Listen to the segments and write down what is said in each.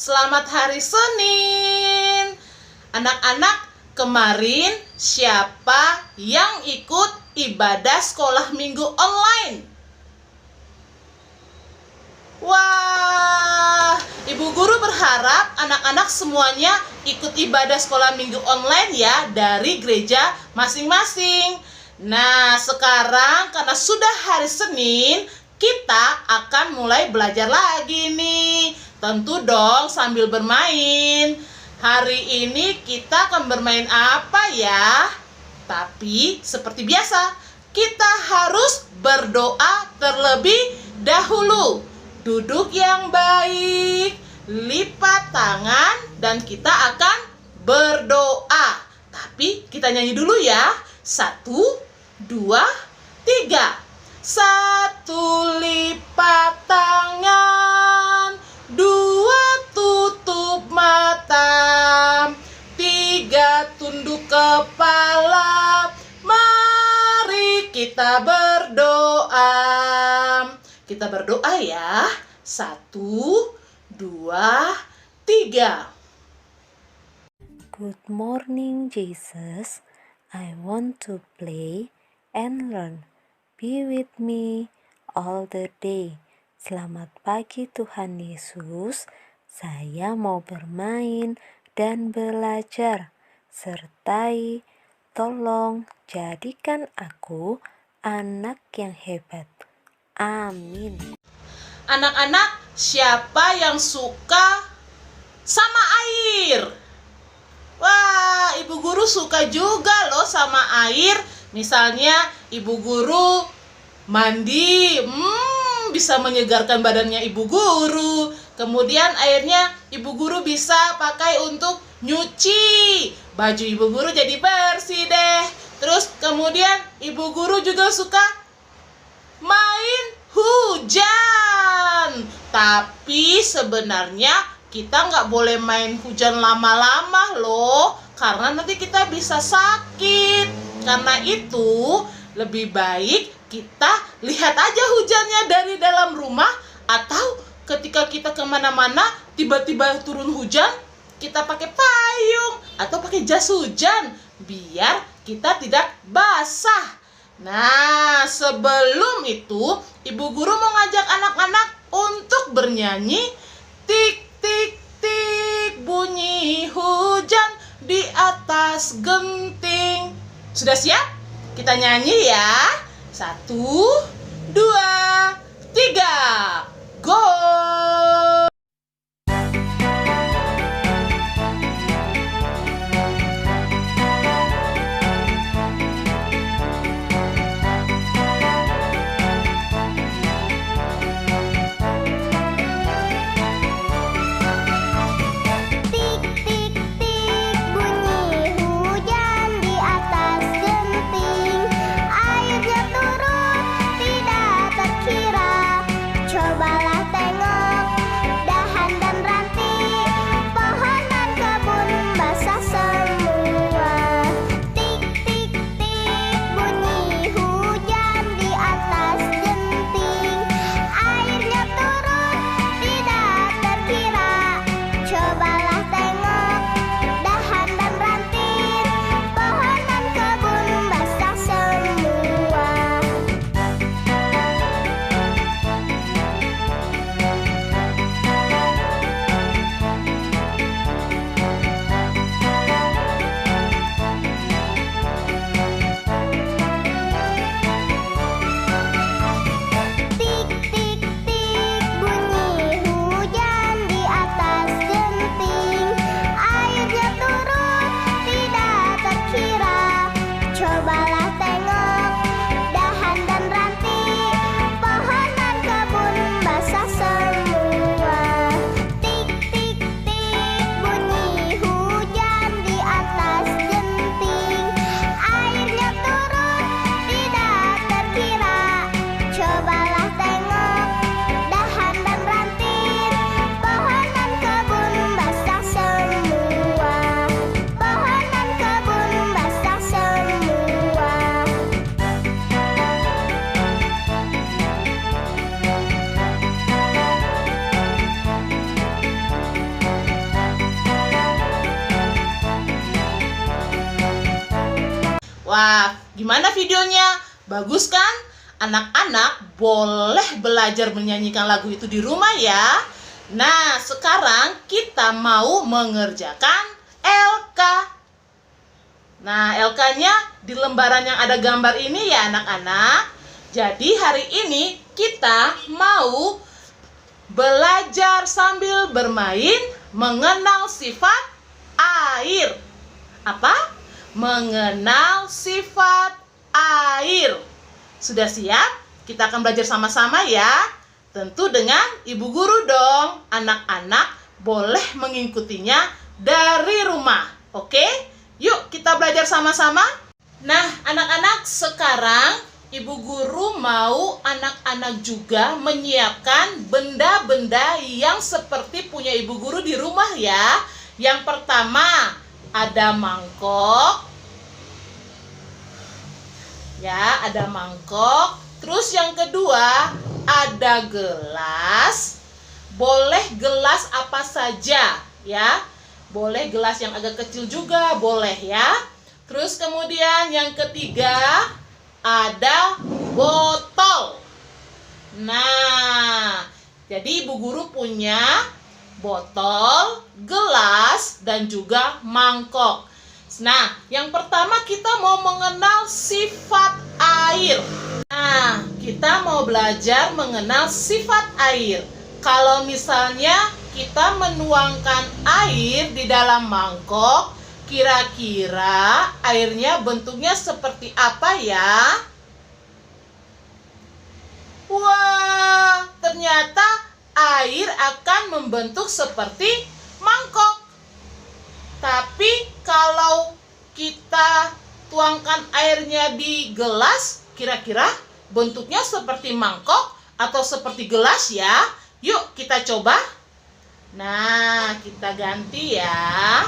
Selamat hari Senin. Anak-anak, kemarin siapa yang ikut ibadah sekolah minggu online? Wah, Ibu Guru berharap anak-anak semuanya ikut ibadah sekolah minggu online ya dari gereja masing-masing. Nah, sekarang karena sudah hari Senin, kita akan mulai belajar lagi nih. Tentu dong sambil bermain. Hari ini kita akan bermain apa ya? Tapi seperti biasa, kita harus berdoa terlebih dahulu. Duduk yang baik, lipat tangan, dan kita akan berdoa. Tapi kita nyanyi dulu ya. 1, 2, 3. 1 lipat tangan, 2 tutup mata, 3 tunduk kepala. Mari kita berdoa. Kita berdoa ya. 1, 2, 3. Good morning, Jesus. I want to play and learn. Be with me all the day. Selamat pagi Tuhan Yesus. Saya mau bermain dan belajar. Sertai, tolong jadikan aku anak yang hebat. Amin. Anak-anak, siapa yang suka sama air? Wah, Ibu Guru suka juga loh sama air. Misalnya Ibu Guru mandi, bisa menyegarkan badannya Ibu Guru. Kemudian airnya Ibu Guru bisa pakai untuk nyuci. Baju Ibu Guru jadi bersih deh. Terus kemudian Ibu Guru juga suka main hujan. Tapi sebenarnya kita nggak boleh main hujan lama-lama loh, karena nanti kita bisa sakit. Karena itu lebih baik kita lihat aja hujannya dari dalam rumah, atau ketika kita kemana-mana tiba-tiba turun hujan, kita pakai payung atau pakai jas hujan biar kita tidak basah. Nah, sebelum itu Ibu Guru mau ngajak anak-anak untuk bernyanyi. Tik tik tik bunyi hujan di atas genting. Sudah siap? Kita nyanyi ya. 1, 2, 3. Go! Airnya turun, tidak Wah, gimana videonya? Bagus kan? Anak-anak boleh belajar menyanyikan lagu itu di rumah ya. Nah, sekarang kita mau mengerjakan LK. Nah, LK-nya di lembaran yang ada gambar ini ya anak-anak. Jadi hari ini kita mau belajar sambil bermain mengenal sifat air. Apa? Mengenal sifat air. Sudah siap? Kita akan belajar sama-sama ya. Tentu dengan ibu guru dong. Anak-anak boleh mengikutinya dari rumah. Oke? Yuk kita belajar sama-sama. Nah, anak-anak, sekarang ibu guru mau anak-anak juga menyiapkan benda-benda yang seperti punya ibu guru di rumah ya. Yang pertama, ada mangkok. Ya, ada mangkok. Terus yang kedua, ada gelas. Boleh gelas apa saja ya. Boleh gelas yang agak kecil juga, boleh ya. Terus kemudian yang ketiga, ada botol. Nah, jadi ibu guru punya botol, gelas, dan juga mangkok. Nah, yang pertama kita mau mengenal sifat air. Nah, kita mau belajar mengenal sifat air. Kalau misalnya kita menuangkan air di dalam mangkok, kira-kira airnya bentuknya seperti apa ya? Wah, ternyata air akan membentuk seperti mangkok. Tapi kalau kita tuangkan airnya di gelas, kira-kira bentuknya seperti mangkok atau seperti gelas ya? Yuk kita coba. Nah, kita ganti ya.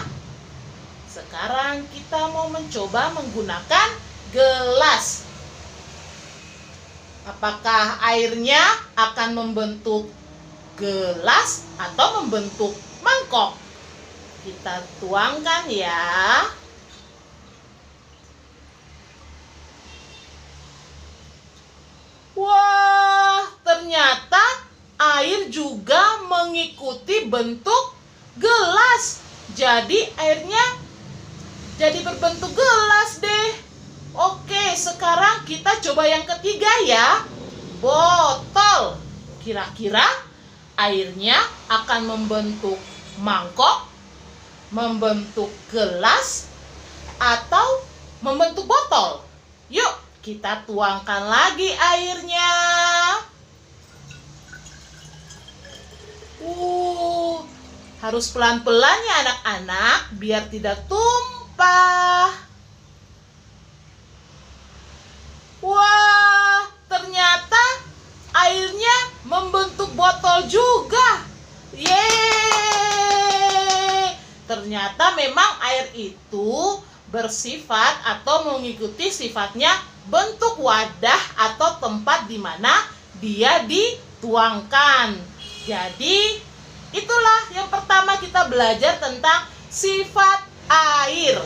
Sekarang kita mau mencoba menggunakan gelas. Apakah airnya akan membentuk gelas atau membentuk mangkok? Kita tuangkan ya. Wah, ternyata air juga mengikuti bentuk gelas. Jadi airnya jadi berbentuk gelas deh. Oke, sekarang kita coba yang ketiga ya. Botol. Kira-kira airnya akan membentuk mangkok, membentuk gelas, atau membentuk botol? Yuk, kita tuangkan lagi airnya. Harus pelan-pelan ya anak-anak, biar tidak tumpah. Wah, ternyata airnya membentuk botol juga. Yeay! Ternyata memang air itu bersifat atau mengikuti sifatnya bentuk wadah atau tempat di mana dia dituangkan. Jadi, itulah yang pertama kita belajar tentang sifat air.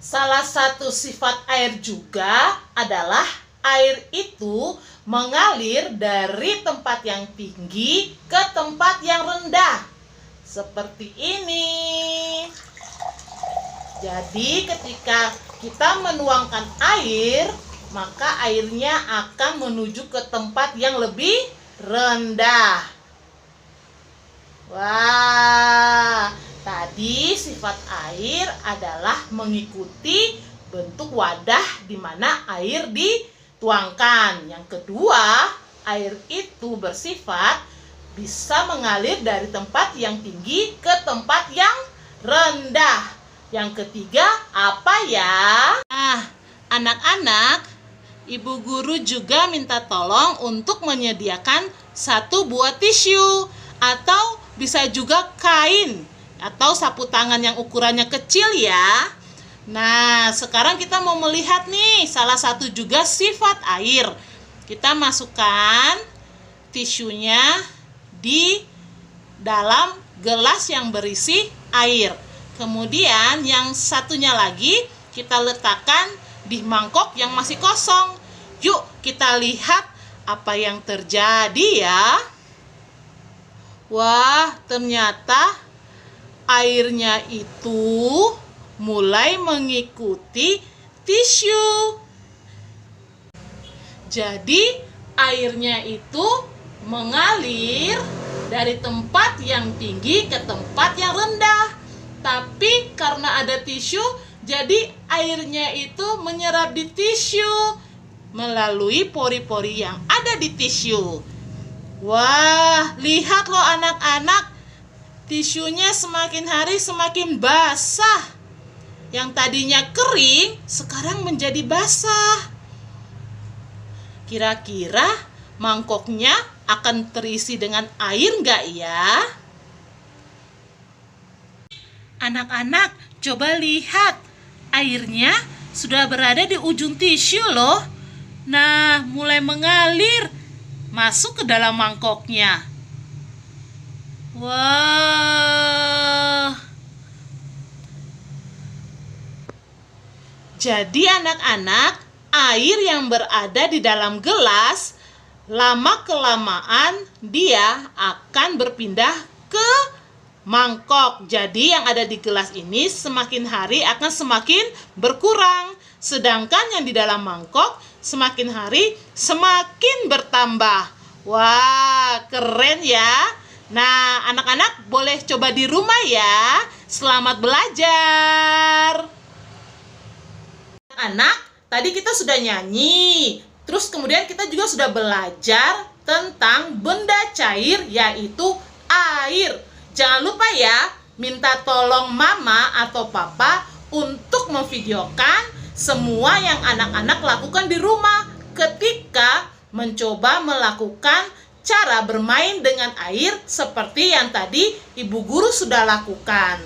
Salah satu sifat air juga adalah air itu mengalir dari tempat yang tinggi ke tempat yang rendah. Seperti ini. Jadi ketika kita menuangkan air, maka airnya akan menuju ke tempat yang lebih rendah. Wah, tadi sifat air adalah mengikuti bentuk wadah di mana air dituangkan. Yang kedua, air itu bersifat bisa mengalir dari tempat yang tinggi ke tempat yang rendah. Yang ketiga, apa ya? Nah, anak-anak, ibu guru juga minta tolong untuk menyediakan 1 buah tisu atau bisa juga kain atau sapu tangan yang ukurannya kecil ya. Nah, sekarang kita mau melihat nih salah satu juga sifat air. Kita masukkan tisunya di dalam gelas yang berisi air. Kemudian yang satunya lagi kita letakkan di mangkok yang masih kosong. Yuk kita lihat apa yang terjadi ya. Wah, ternyata airnya itu mulai mengikuti tisu. Jadi airnya itu mengalir dari tempat yang tinggi ke tempat yang rendah. Tapi karena ada tisu, jadi airnya itu menyerap di tisu melalui pori-pori yang ada di tisu. Wah, lihat loh anak-anak, tisunya semakin hari semakin basah. Yang tadinya kering, sekarang menjadi basah. Kira-kira mangkoknya akan terisi dengan air nggak ya? Anak-anak, coba lihat. Airnya sudah berada di ujung tisu loh. Nah, mulai mengalir masuk ke dalam mangkoknya. Wah. Jadi anak-anak, air yang berada di dalam gelas lama-kelamaan dia akan berpindah ke mangkok. Jadi yang ada di gelas ini semakin hari akan semakin berkurang. Sedangkan yang di dalam mangkok semakin hari semakin bertambah. Wah, keren ya. Nah, anak-anak boleh coba di rumah ya. Selamat belajar. Anak, tadi kita sudah nyanyi. Terus kemudian kita juga sudah belajar tentang benda cair, yaitu air. Jangan lupa ya, minta tolong mama atau papa untuk memvideokan semua yang anak-anak lakukan di rumah ketika mencoba melakukan cara bermain dengan air seperti yang tadi ibu guru sudah lakukan.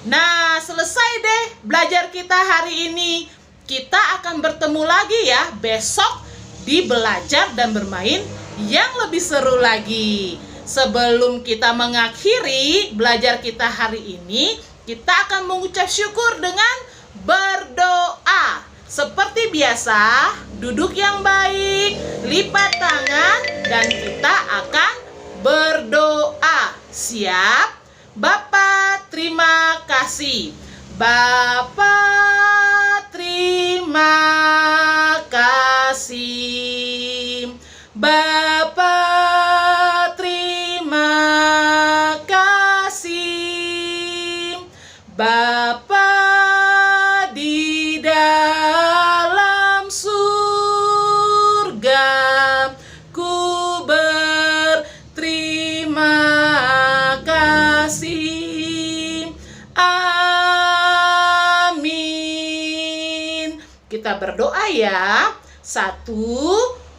Nah, selesai deh belajar kita hari ini. Kita akan bertemu lagi ya besok di belajar dan bermain yang lebih seru lagi. Sebelum kita mengakhiri belajar kita hari ini, kita akan mengucap syukur dengan berdoa. Seperti biasa, duduk yang baik, lipat tangan, dan kita akan berdoa. Siap? Bapa, terima kasih. Bapa, terima kasih. Bapa, terima kasih. Bapa di dalam surga, ku berterima kasih. Amin. Kita berdoa ya. 1,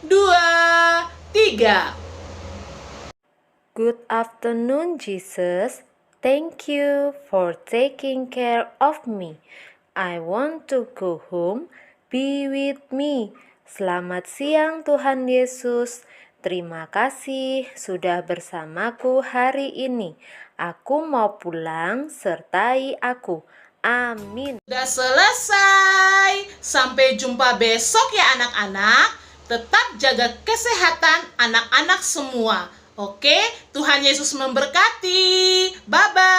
2, 3. Good afternoon, Jesus. Thank you for taking care of me. I want to go home. Be with me. Selamat siang Tuhan Yesus. Terima kasih sudah bersamaku hari ini. Aku mau pulang, sertai aku. Amin. Sudah selesai. Sampai jumpa besok ya anak-anak. Tetap jaga kesehatan anak-anak semua. Oke, Tuhan Yesus memberkati. Bye-bye.